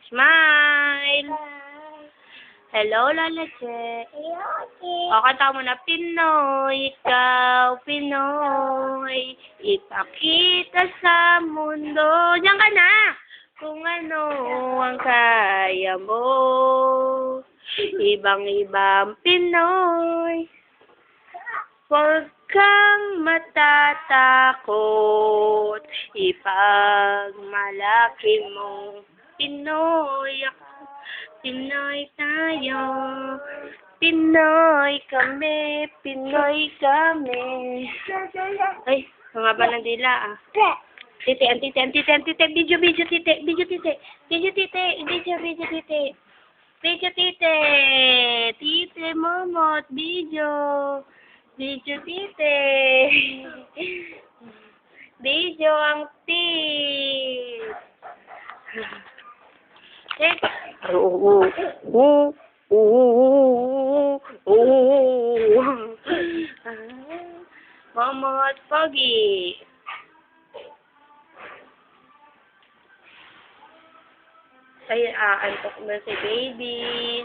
Smile! Hello, Lola Che. O, kanta mo na, Pinoy, ikaw, Pinoy. Ipakita sa mundo. Diyan ka na! Kung ano ang kaya mo. Ibang-ibang Pinoy. Huwag kang matatakot, ipagmalaki mo. Pinoy ako, Pinoy tayo, Pinoy kami, Pinoy kami. Ay, mga ba ng dila ah. Tite, video, tite. Tite, momot, video. Video, tite. Video ang tit. Momot, Pogi. Ay, antok na si baby.